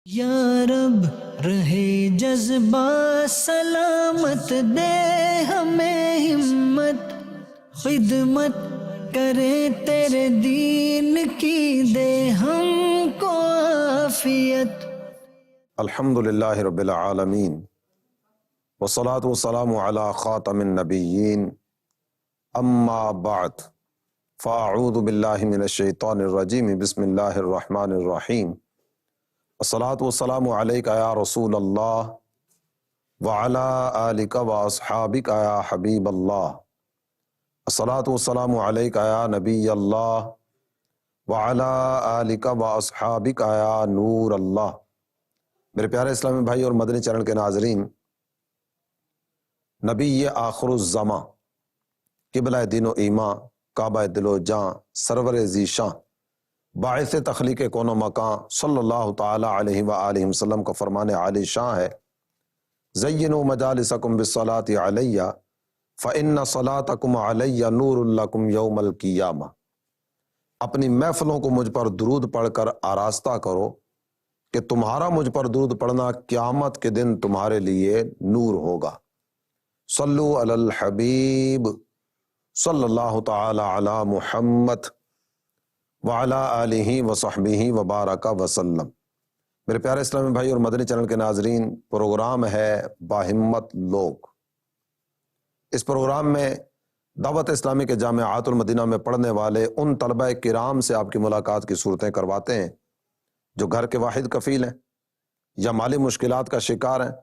یا رب رہے جذبہ سلامت، دے ہمیں ہمت، خدمت کرے تیرے دین کی، دے ہم کو عافیت۔ الحمدللہ رب العالمین والصلاة والسلام علی خاتم النبیین، اما بعد فاعوذ باللہ من الشیطان الرجیم، بسم اللہ الرحمن الرحیم۔ الصلاة والسلام علیک یا رسول اللہ وعلی آلک واصحابک یا حبیب اللہ۔ الصلاة والسلام علیک یا نبی اللہ وعلی آلک واصحابک یا نور اللہ۔ میرے پیارے اسلامی بھائی اور مدنی چینل کے ناظرین، نبی آخر الزماں، قبلہ دین و ایمان، کعبہ دل و جاں، سرور ذیشان، باعث تخلیق کون و مکان، صلی اللہ تعالی علیہ وآلہ وسلم کا فرمان عالی شان ہے، زینوا مجالسکم بالصلاۃ علی فإن صلاتکم علی نور لکم یوم القیامہ۔ اپنی محفلوں کو مجھ پر درود پڑھ کر آراستہ کرو کہ تمہارا مجھ پر درود پڑھنا قیامت کے دن تمہارے لیے نور ہوگا۔ صلو علی الحبیب صلی اللہ تعالی علی محمد وعلی آلہ وصحبہ وبارک وسلم۔ میرے پیارے اسلامی بھائی اور مدنی چینل کے ناظرین، پروگرام ہے باہمت لوگ۔ اس پروگرام میں دعوت اسلامی کے جامعات المدینہ میں پڑھنے والے ان طلبہ کرام سے آپ کی ملاقات کی صورتیں کرواتے ہیں جو گھر کے واحد کفیل ہیں یا مالی مشکلات کا شکار ہیں،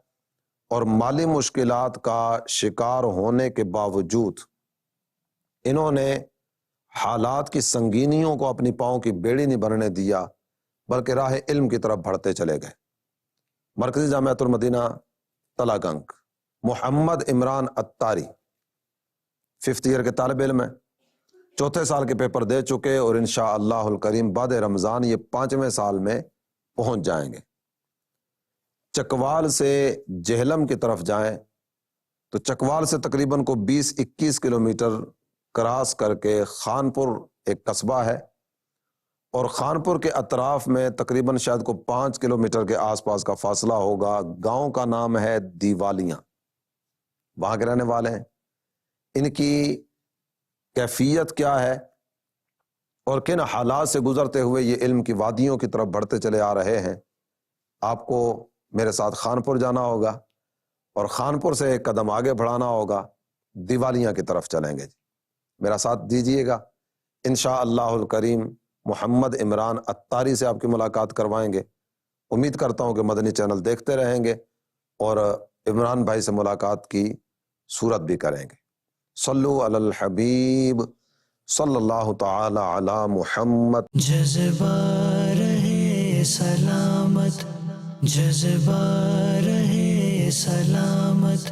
اور مالی مشکلات کا شکار ہونے کے باوجود انہوں نے حالات کی سنگینیوں کو اپنی پاؤں کی بیڑی نہیں بننے دیا، بلکہ راہ علم کی طرف بڑھتے چلے گئے۔ مرکزی جامعۃ المدینہ تلا گنگ، محمد عمران اتاری 5th ایئر کے طالب علم ہیں، 4تھے سال کے پیپر دے چکے، اور انشاءاللہ الکریم بعد رمضان یہ 5ویں سال میں پہنچ جائیں گے۔ چکوال سے جہلم کی طرف جائیں تو چکوال سے تقریباً کو 20-21 کلومیٹر کراس کر کے خانپور ایک قصبہ ہے، اور خانپور کے اطراف میں تقریباً شاید کو 5 کلومیٹر کے آس پاس کا فاصلہ ہوگا۔ گاؤں کا نام ہے دیوالیاں، وہاں کے رہنے والے ہیں۔ ان کی کیفیت کیا ہے اور کن حالات سے گزرتے ہوئے یہ علم کی وادیوں کی طرف بڑھتے چلے آ رہے ہیں، آپ کو میرے ساتھ خانپور جانا ہوگا، اور خانپور سے ایک قدم آگے بڑھانا ہوگا، دیوالیاں کی طرف چلیں گے۔ میرا ساتھ دیجئے گا، انشاءاللہ الکریم محمد عمران اتاری سے آپ کی ملاقات کروائیں گے۔ امید کرتا ہوں کہ مدنی چینل دیکھتے رہیں گے اور عمران بھائی سے ملاقات کی صورت بھی کریں گے۔ صلو علی الحبیب صلی اللہ تعالی علی محمد۔ جذبہ رہے سلامت، جذبہ رہے سلامت،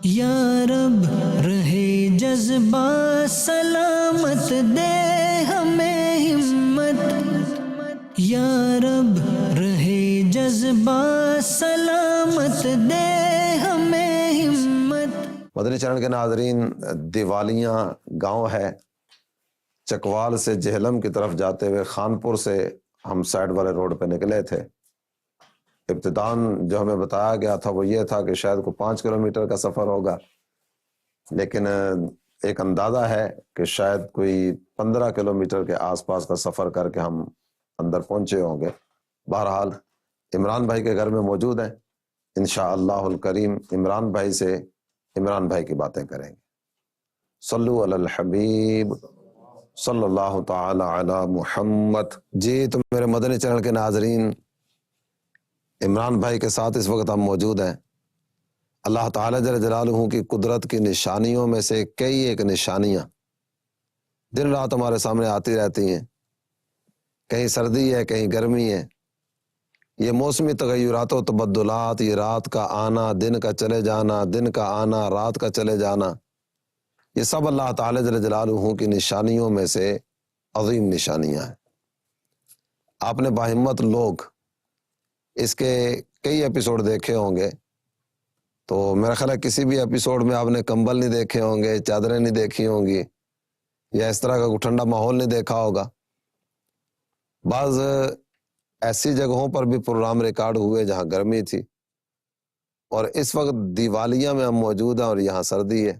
یا رب رہے جذبہ سلامت، دے ہمیں ہمت، یا رب رہے جذبہ سلامت، دے ہمیں ہمت۔ مدنی چینل کے ناظرین، دیوالیاں گاؤں ہے، چکوال سے جہلم کی طرف جاتے ہوئے خانپور سے ہم سائڈ والے روڈ پہ نکلے تھے۔ ابتداً جو ہمیں بتایا گیا تھا وہ یہ تھا کہ شاید کو 5 کلومیٹر کا سفر ہوگا، لیکن ایک اندازہ ہے کہ شاید کوئی 15 کلومیٹر کے آس پاس کا سفر کر کے ہم اندر پہنچے ہوں گے۔ بہرحال عمران بھائی کے گھر میں موجود ہیں، انشاءاللہ الکریم عمران بھائی سے عمران بھائی کی باتیں کریں گے۔ صلو علی الحبیب صلی اللہ تعالی علی محمد۔ جی تو میرے مدنی چینل کے ناظرین، عمران بھائی کے ساتھ اس وقت ہم موجود ہیں۔ اللہ تعالیٰ جل جلالہ کی قدرت کی نشانیوں میں سے کئی ایک نشانیاں دن رات ہمارے سامنے آتی رہتی ہیں۔ کہیں سردی ہے، کہیں گرمی ہے، یہ موسمی تغیرات و تبدلات، یہ رات کا آنا، دن کا چلے جانا، دن کا آنا، رات کا چلے جانا، یہ سب اللہ تعالیٰ جل جلالہ کی نشانیوں میں سے عظیم نشانیاں ہیں۔ آپ نے باہمت لوگ اس کے کئی ایپیسوڈ دیکھے ہوں گے، تو میرا خیال ہے کسی بھی ایپیسوڈ میں آپ نے کمبل نہیں دیکھے ہوں گے، چادریں نہیں دیکھی ہوں گی، یا اس طرح کا کوئی ٹھنڈا ماحول نہیں دیکھا ہوگا۔ بعض ایسی جگہوں پر بھی پروگرام ریکارڈ ہوئے جہاں گرمی تھی، اور اس وقت دیوالیہ میں ہم موجود ہیں اور یہاں سردی ہے۔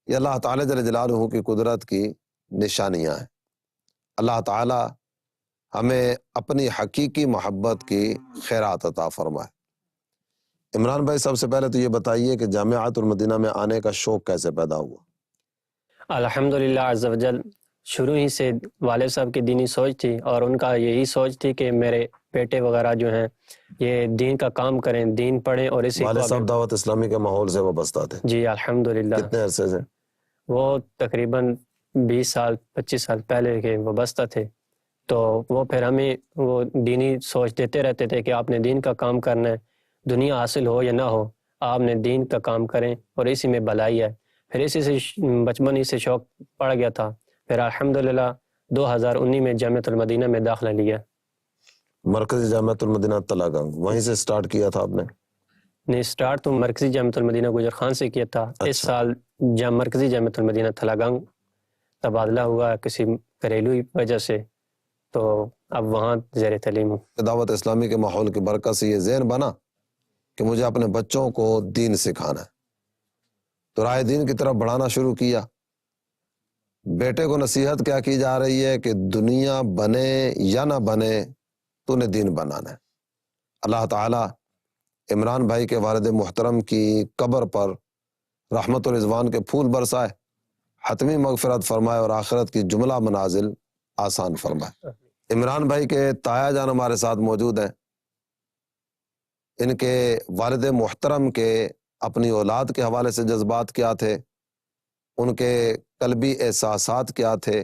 یہ اللہ تعالیٰ جل جلالہ کی قدرت کی نشانیاں ہیں۔ اللہ تعالیٰ ہمیں اپنی حقیقی محبت کی خیرات عطا فرمائے۔ عمران بھائی، سب سے پہلے تو یہ بتائیے کہ جامعۃ المدینہ میں آنے کا شوق کیسے پیدا ہوا؟ الحمدللہ عز و جل، شروع ہی سے والد صاحب کی دینی سوچ تھی، اور ان کا یہی سوچ تھی کہ میرے بیٹے وغیرہ جو ہیں یہ دین کا کام کریں، دین پڑھیں، اور اسی والد کو صاحب دعوت اسلامی کے ماحول سے وابستہ تھے؟ جی الحمدللہ۔ کتنے عرصے سے؟ وہ تقریباً 20 سال 25 سال پہلے کے وابستہ تھے، تو وہ پھر ہمیں وہ دینی سوچ دیتے رہتے تھے کہ آپ نے دین کا کام کرنا ہے، دنیا حاصل ہو یا نہ ہو، آپ نے دین کا کام کریں اور اسی میں بھلائی ہے۔ پھر اسی سے بچپن ہی سے شوق پڑ گیا تھا۔ پھر الحمدللہ 2019 میں جامعۃ المدینہ میں داخلہ لیا۔ مرکزی جامعۃ المدینہ تلاگنگ، وہیں سے سٹارٹ کیا تھا آپ نے؟ نہیں، سٹارٹ تو مرکزی جامعۃ المدینہ گجر خان سے کیا تھا۔ اس سال مرکزی جامعۃ المدینہ تلاگنگ تبادلہ ہوا کسی گھریلو وجہ سے، تو اب وہاں زیر تعلیم ہوں۔ دعوت اسلامی کے ماحول کی برکت سے یہ ذہن بنا کہ مجھے اپنے بچوں کو دین سکھانا ہے، تو راہ دین کی طرف بڑھانا شروع کیا۔ بیٹے کو نصیحت کیا کی جا رہی ہے کہ دنیا بنے یا نہ بنے، تو نے دین بنانا ہے۔ اللہ تعالیٰ عمران بھائی کے والد محترم کی قبر پر رحمت و رضوان کے پھول برسائے، حتمی مغفرت فرمائے اور آخرت کی جملہ منازل آسان فرمائے۔ عمران بھائی کے تایا جان ہمارے ساتھ موجود ہیں۔ ان کے والد محترم کے اپنی اولاد کے حوالے سے جذبات کیا تھے، ان کے قلبی احساسات کیا تھے،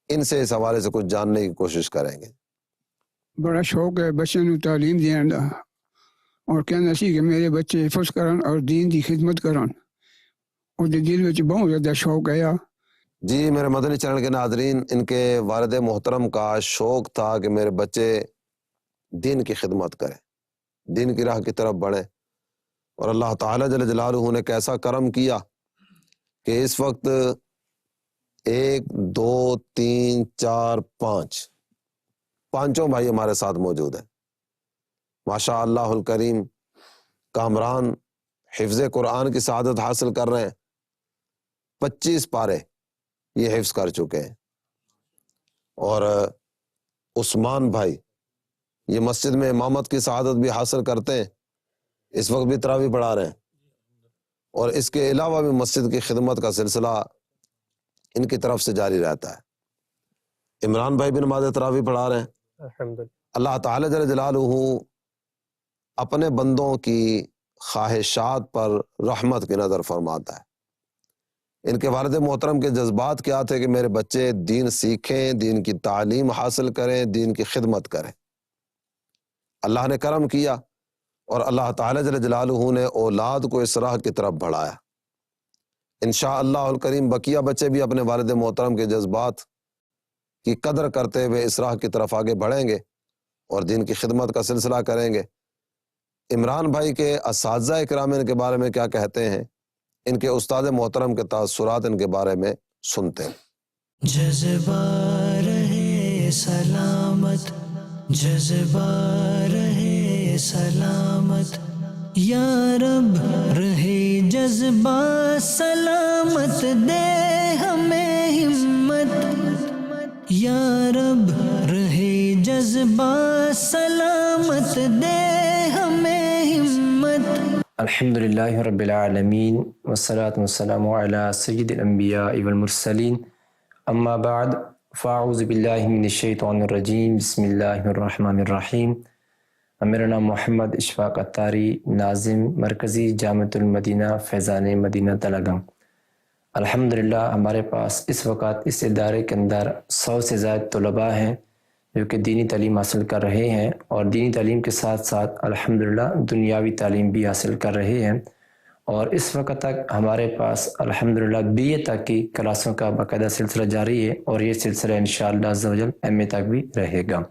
ان سے اس حوالے سے کچھ جاننے کی کوشش کریں گے۔ بڑا شوق ہے بچوں کو تعلیم دین دا، اور کہنا سی کہ میرے بچے حفظ کرن اور دین دی خدمت کرن، اور دل میں بہت زیادہ شوق ہے۔ جی میرے مدنی چینل کے ناظرین، ان کے والد محترم کا شوق تھا کہ میرے بچے دین کی خدمت کریں، دین کی راہ کی طرف بڑھیں، اور اللہ تعالیٰ جل جلالہ نے کیسا کرم کیا کہ اس وقت 1 2 3 4 5 پانچوں بھائی ہمارے ساتھ موجود ہیں۔ ماشاء اللہ الکریم، کامران حفظ قرآن کی سعادت حاصل کر رہے ہیں، 25 پارے یہ حفظ کر چکے ہیں، اور عثمان بھائی یہ مسجد میں امامت کی سعادت بھی حاصل کرتے ہیں، اس وقت بھی تراویح پڑھا رہے ہیں، اور اس کے علاوہ بھی مسجد کی خدمت کا سلسلہ ان کی طرف سے جاری رہتا ہے۔ عمران بھائی بھی نماز تراویح پڑھا رہے ہیں۔ الحمدللہ۔ اللہ تعالیٰ جل جلالہ اپنے بندوں کی خواہشات پر رحمت کی نظر فرماتا ہے۔ ان کے والد محترم کے جذبات کیا تھے کہ میرے بچے دین سیکھیں، دین کی تعلیم حاصل کریں، دین کی خدمت کریں۔ اللہ نے کرم کیا، اور اللہ تعالیٰ جل جلالہ نے اولاد کو اس راہ کی طرف بڑھایا۔ انشاءاللہ الکریم بقیہ بچے بھی اپنے والد محترم کے جذبات کی قدر کرتے ہوئے اس راہ کی طرف آگے بڑھیں گے اور دین کی خدمت کا سلسلہ کریں گے۔ عمران بھائی کے اساتذہ اکرام ان کے بارے میں کیا کہتے ہیں، ان کے استاد محترم کے تاثرات ان کے بارے میں سنتے ہیں۔ جذبہ رہے سلامت، جذبہ رہے سلامت، یا رب رہے جذبہ سلامت، دے ہمیں ہمت، یا رب رہے جذبہ سلامت، دے ہمیں ہمت۔ الحمدللہ رب العالمین، والصلاة والسلام علی سید الانبیاء والمرسلین، اما بعد، فاعوذ باللہ من الشیطان الرجیم، بسم اللہ الرحمن الرحیم۔ میرا نام محمد اشفاق اتاری، ناظم مرکزی جامعۃ المدینہ فیضان مدینہ تلاگنگ۔ الحمدللہ ہمارے پاس اس وقت اس ادارے کے اندر 100 سے زائد طلباء ہیں جو کہ دینی تعلیم حاصل کر رہے ہیں، اور دینی تعلیم کے ساتھ ساتھ الحمدللہ دنیاوی تعلیم بھی حاصل کر رہے ہیں، اور اس وقت تک ہمارے پاس الحمدللہ BA تک کی کلاسوں کا باقاعدہ سلسلہ جاری ہے، اور یہ سلسلہ انشاءاللہ عز و جل MA تک بھی رہے گا۔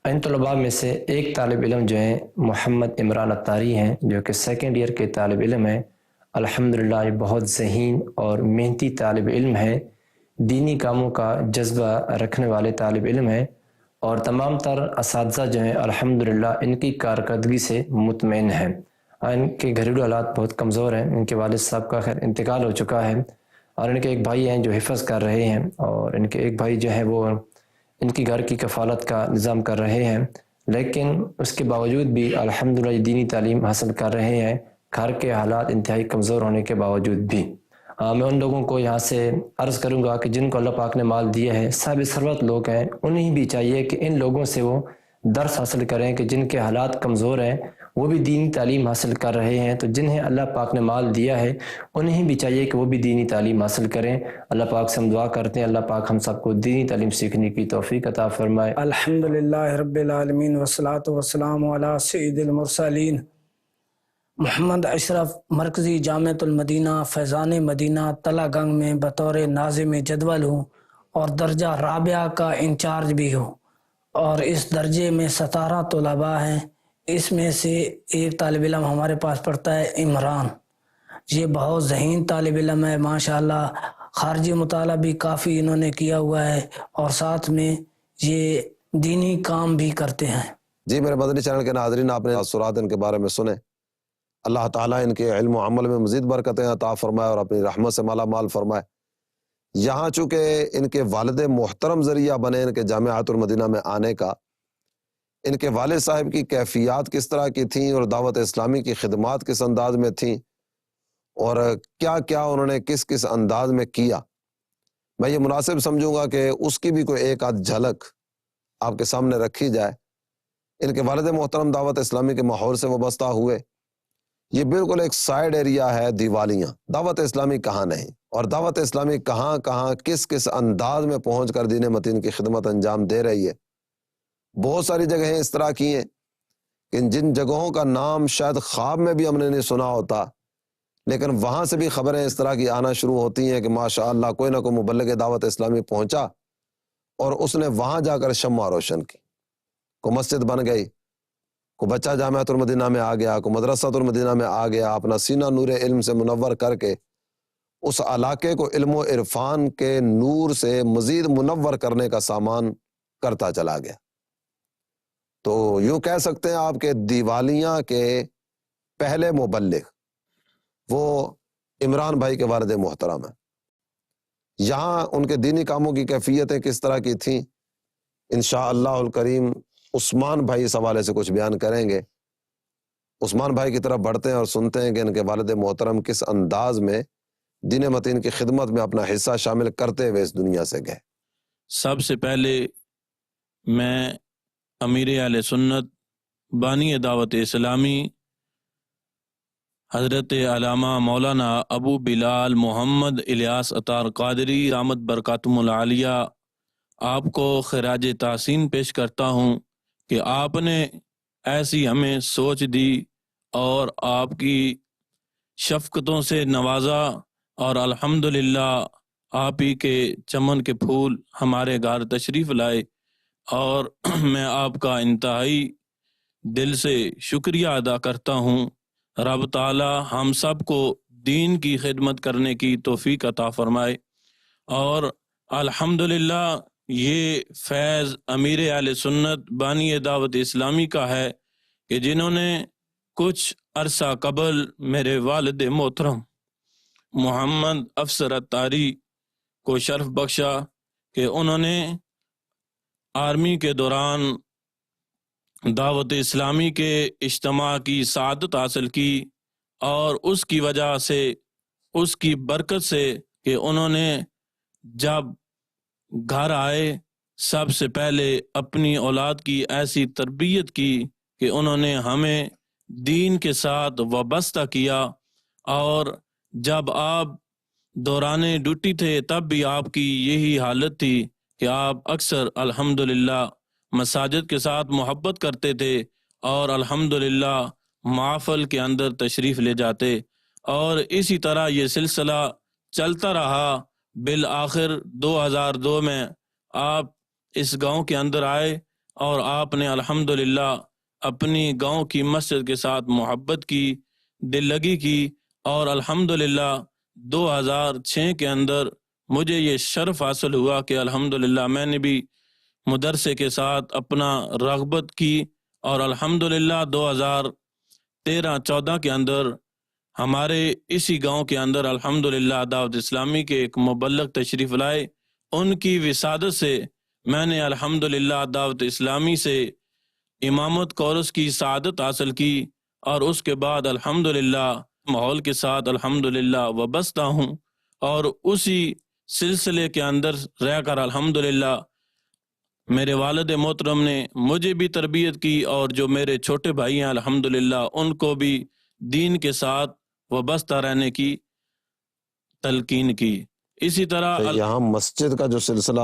ان طلباء میں سے ایک طالب علم جو ہیں محمد عمران اتاری ہیں، جو کہ 2nd ایئر کے طالب علم ہیں۔ الحمدللہ یہ بہت ذہین اور محنتی طالب علم ہیں، دینی کاموں کا جذبہ رکھنے والے طالب علم ہیں، اور تمام تر اساتذہ جو ہیں الحمدللہ ان کی کارکردگی سے مطمئن ہیں۔ ان کے گھریلو حالات بہت کمزور ہیں، ان کے والد صاحب کا خیر انتقال ہو چکا ہے، اور ان کے ایک بھائی ہیں جو حفظ کر رہے ہیں، اور ان کے ایک بھائی جو ہے وہ ان کی گھر کی کفالت کا نظام کر رہے ہیں، لیکن اس کے باوجود بھی الحمدللہ یہ دینی تعلیم حاصل کر رہے ہیں، گھر کے حالات انتہائی کمزور ہونے کے باوجود بھی۔ میں ان لوگوں کو یہاں سے عرض کروں گا کہ جن کو اللہ پاک نے مال دیا ہے، صاحب ثروت لوگ ہیں، انہیں بھی چاہیے کہ ان لوگوں سے وہ درس حاصل کریں کہ جن کے حالات کمزور ہیں وہ بھی دینی تعلیم حاصل کر رہے ہیں، تو جنہیں اللہ پاک نے مال دیا ہے انہیں بھی چاہیے کہ وہ بھی دینی تعلیم حاصل کریں۔ اللہ پاک سے ہم دعا کرتے ہیں اللہ پاک ہم سب کو دینی تعلیم سیکھنے کی توفیق عطا فرمائے۔ الحمدللہ رب العالمین والصلاة والسلام علی سید المرسلین۔ محمد اشرف مرکزی جامعۃ المدینہ فیضان مدینہ تلا گنگ میں بطور ناظم جدول ہوں اور درجہ رابعہ کا انچارج بھی ہوں، اور اس درجے میں 17 طلباء ہیں۔ اس میں سے ایک طالب علم ہمارے پاس پڑھتا ہے عمران، یہ بہت ذہین طالب علم ہے ماشاءاللہ، خارجی مطالعہ بھی کافی انہوں نے کیا ہوا ہے، اور ساتھ میں یہ دینی کام بھی کرتے ہیں۔ جی میرے مدنی چینل کے ناظرین، آپ نے اثرات ان کے بارے میں سنے۔ اللہ تعالیٰ ان کے علم و عمل میں مزید برکتیں عطا فرمائے اور اپنی رحمت سے مالا مال فرمائے۔ یہاں چونکہ ان کے والد محترم ذریعہ بنے ان کے جامعۃ المدینہ میں آنے کا، ان کے والد صاحب کی کیفیات کس طرح کی تھیں اور دعوت اسلامی کی خدمات کس انداز میں تھیں، اور کیا کیا انہوں نے کس کس انداز میں کیا، میں یہ مناسب سمجھوں گا کہ اس کی بھی کوئی ایک آدھ جھلک آپ کے سامنے رکھی جائے۔ ان کے والد محترم دعوت اسلامی کے ماحول سے وابستہ ہوئے، یہ بالکل ایک سائیڈ ایریا ہے دیوالیاں، دعوت اسلامی کہاں نہیں، اور دعوت اسلامی کہاں کہاں کس کس انداز میں پہنچ کر دین متین کی خدمت انجام دے رہی ہے۔ بہت ساری جگہیں اس طرح کی ہیں کہ جن جگہوں کا نام شاید خواب میں بھی ہم نے نہیں سنا ہوتا، لیکن وہاں سے بھی خبریں اس طرح کی آنا شروع ہوتی ہیں کہ ماشاءاللہ کوئی نہ کوئی مبلغ دعوت اسلامی پہنچا اور اس نے وہاں جا کر شمع روشن کی، کوئی مسجد بن گئی، کوئی بچہ جامعۃ المدینہ میں آ گیا، کوئی مدرسۃ المدینہ میں آ گیا، اپنا سینہ نور علم سے منور کر کے اس علاقے کو علم و عرفان کے نور سے مزید منور کرنے کا سامان کرتا چلا گیا۔ تو یوں کہہ سکتے ہیں آپ کے دیوالیاں کے پہلے مبلغ وہ عمران بھائی کے والد محترم ہیں۔ یہاں ان کے دینی کاموں کی کیفیتیں کس طرح کی تھیں، انشاءاللہ الکریم عثمان بھائی اس حوالے سے کچھ بیان کریں گے۔ عثمان بھائی کی طرف بڑھتے ہیں اور سنتے ہیں کہ ان کے والد محترم کس انداز میں دین متین کی خدمت میں اپنا حصہ شامل کرتے ہوئے اس دنیا سے گئے۔ سب سے پہلے میں امیر اہل سنت بانی دعوت اسلامی حضرت علامہ مولانا ابو بلال محمد الیاس اطار قادری رحمت برکاتہم العالیہ آپ کو خراج تحسین پیش کرتا ہوں کہ آپ نے ایسی ہمیں سوچ دی اور آپ کی شفقتوں سے نوازا، اور الحمدللہ آپ ہی کے چمن کے پھول ہمارے گھر تشریف لائے، اور میں آپ کا انتہائی دل سے شکریہ ادا کرتا ہوں۔ رب تعالی ہم سب کو دین کی خدمت کرنے کی توفیق عطا فرمائے، اور الحمدللہ یہ فیض امیر اہل سنت بانی دعوت اسلامی کا ہے کہ جنہوں نے کچھ عرصہ قبل میرے والد محترم محمد افسر اتاری کو شرف بخشا کہ انہوں نے آرمی کے دوران دعوت اسلامی کے اجتماع کی سعادت حاصل کی، اور اس کی وجہ سے، اس کی برکت سے کہ انہوں نے جب گھر آئے سب سے پہلے اپنی اولاد کی ایسی تربیت کی کہ انہوں نے ہمیں دین کے ساتھ وابستہ کیا، اور جب آپ دوران ڈیوٹی تھے تب بھی آپ کی یہی حالت تھی کہ آپ اکثر الحمدللہ مساجد کے ساتھ محبت کرتے تھے، اور الحمدللہ محفل کے اندر تشریف لے جاتے، اور اسی طرح یہ سلسلہ چلتا رہا۔ بالآخر 2002 میں آپ اس گاؤں کے اندر آئے، اور آپ نے الحمدللہ اپنی گاؤں کی مسجد کے ساتھ محبت کی، دل لگی کی، اور الحمدللہ 2006 کے اندر مجھے یہ شرف حاصل ہوا کہ الحمدللہ میں نے بھی مدرسے کے ساتھ اپنا رغبت کی، اور الحمدللہ 2013-14 کے اندر ہمارے اسی گاؤں کے اندر الحمدللہ دعوت اسلامی کے ایک مبلغ تشریف لائے. ان کی وسادت سے میں نے الحمدللہ دعوت اسلامی سے امامت کورس کی سعادت حاصل کی، اور اس کے بعد الحمدللہ ماحول کے ساتھ الحمدللہ وابستہ ہوں، اور اسی سلسلے کے اندر رہ کر الحمدللہ میرے والد محترم نے مجھے بھی تربیت کی، اور جو میرے چھوٹے بھائی ہیں الحمدللہ ان کو بھی دین کے ساتھ وابستہ رہنے کی تلقین کی. اسی طرح یہاں مسجد کا جو سلسلہ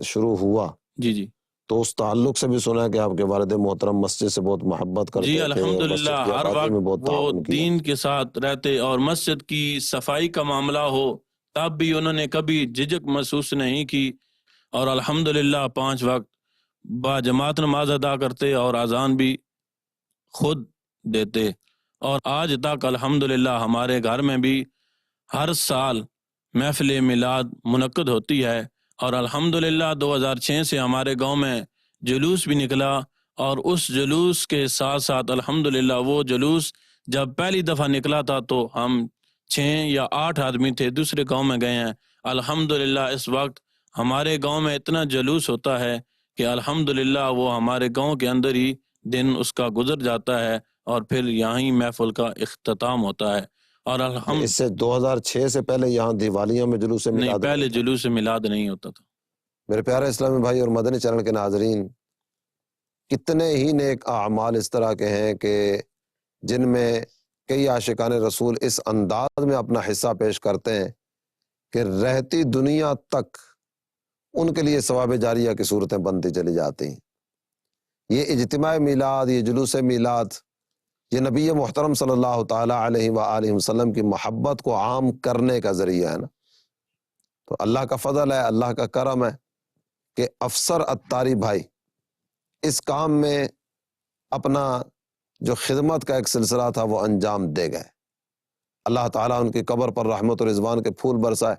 شروع ہوا، جی تو اس تعلق سے بھی سنا ہے کہ آپ کے والد محترم مسجد سے بہت محبت کرتے جی تھے، الحمدللہ مسجد کی ہر آبادی میں بہت وقت وہ تعاون کیا. دین کے ساتھ رہتے، اور مسجد کی صفائی کا معاملہ ہو تب بھی انہوں نے کبھی جھجک محسوس نہیں کی، اور الحمدللہ 5 وقت با جماعت نماز ادا کرتے اور اذان بھی خود دیتے. اور آج تک الحمدللہ ہمارے گھر میں بھی ہر سال محفل میلاد منعقد ہوتی ہے، اور الحمدللہ 2006 سے ہمارے گاؤں میں جلوس بھی نکلا، اور اس جلوس کے ساتھ ساتھ الحمدللہ وہ جلوس جب پہلی دفعہ نکلا تھا تو ہم 6 یا 8 آدمی تھے، دوسرے گاؤں میں گئے ہیں. الحمدللہ اس وقت ہمارے گاؤں میں اتنا جلوس ہوتا ہے کہ الحمدللہ وہ ہمارے گاؤں کے اندر ہی دن اس کا گزر جاتا ہے، اور پھر یہاں ہی محفل کا اختتام ہوتا ہے. اور اس سے 2006 سے پہلے یہاں دیوالیوں میں جلوس نہیں، میلاد پہلے جلوس میلاد نہیں ہوتا تھا. میرے پیارے اسلامی بھائی اور مدنی چینل کے ناظرین، کتنے ہی نیک اعمال اس طرح کے ہیں کہ جن میں کئی عاشقان رسول اس انداز میں اپنا حصہ پیش کرتے ہیں کہ رہتی دنیا تک ان کے لیے ثواب جاریہ کی صورتیں بنتی چلی جاتی ہیں. یہ اجتماع میلاد، یہ جلوس میلاد، یہ نبی محترم صلی اللہ تعالیٰ علیہ وآلہ وسلم کی محبت کو عام کرنے کا ذریعہ ہے نا. تو اللہ کا فضل ہے، اللہ کا کرم ہے کہ افسر اتاری بھائی اس کام میں اپنا جو خدمت کا ایک سلسلہ تھا وہ انجام دے گئے. اللہ تعالیٰ ان کی قبر پر رحمت و رضوان کے پھول برسائے.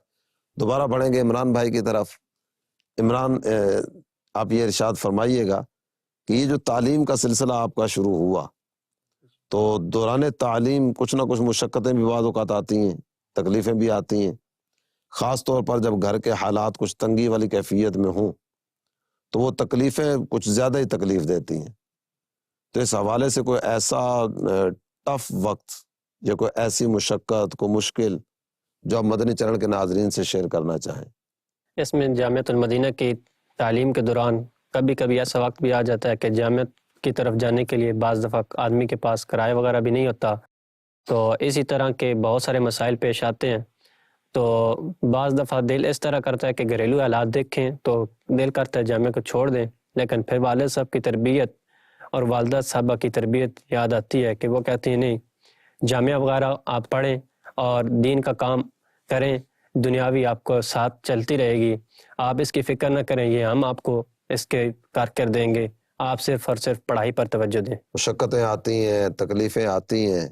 دوبارہ بڑھیں گے عمران بھائی کی طرف. عمران، آپ یہ ارشاد فرمائیے گا کہ یہ جو تعلیم کا سلسلہ آپ کا شروع ہوا، تو دوران تعلیم کچھ نہ کچھ مشقتیں بھی بعض اوقات آتی ہیں، تکلیفیں بھی آتی ہیں، خاص طور پر جب گھر کے حالات کچھ تنگی والی کیفیت میں ہوں تو وہ تکلیفیں کچھ زیادہ ہی تکلیف دیتی ہیں. تو اس حوالے سے کوئی ایسا ٹف وقت یا کوئی ایسی مشقت، کوئی مشکل جو آپ مدنی چینل کے ناظرین سے شیئر کرنا چاہیں؟ اس میں جامعۃ المدینہ کی تعلیم کے دوران کبھی کبھی ایسا وقت بھی آ جاتا ہے کہ جامعہ کی طرف جانے کے لیے بعض دفعہ آدمی کے پاس کرایہ وغیرہ بھی نہیں ہوتا، تو اسی طرح کے بہت سارے مسائل پیش آتے ہیں. تو بعض دفعہ دل اس طرح کرتا ہے کہ گھریلو حالات دیکھیں تو دل کرتا ہے جامعہ کو چھوڑ دیں، لیکن پھر والد صاحب کی تربیت اور والدہ صاحبہ کی تربیت یاد آتی ہے کہ وہ کہتی ہیں نہیں، جامعہ وغیرہ آپ پڑھیں اور دین کا کام کریں، دنیاوی آپ کو ساتھ چلتی رہے گی، آپ اس کی فکر نہ کریں، یہ ہم آپ کو اس کے کر دیں گے، آپ صرف اور صرف پڑھائی پر توجہ دیں. مشقتیں آتی ہیں، تکلیفیں آتی ہیں،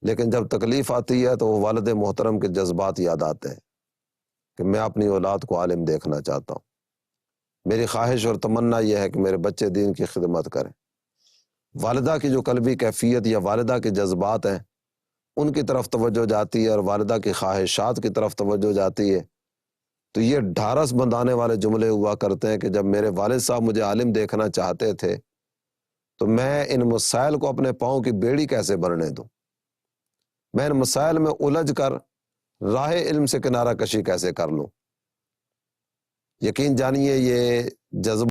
لیکن جب تکلیف آتی ہے تو وہ والد محترم کے جذبات یاد آتے ہیں کہ میں اپنی اولاد کو عالم دیکھنا چاہتا ہوں. میری خواہش اور تمنا یہ ہے کہ میرے بچے دین کی خدمت کریں. والدہ کی جو قلبی کیفیت یا والدہ کے جذبات ہیں ان کی طرف توجہ جاتی ہے اور والدہ کی خواہشات کی طرف توجہ جاتی ہے، تو یہ ڈھارس بندانے والے جملے ہوا کرتے ہیں کہ جب میرے والد صاحب مجھے عالم دیکھنا چاہتے تھے تو میں ان مسائل کو اپنے پاؤں کی بیڑی کیسے بننے دوں، میں ان مسائل میں الجھ کر راہ علم سے کنارہ کشی کیسے کر لوں. یقین جانیے یہ جذبہ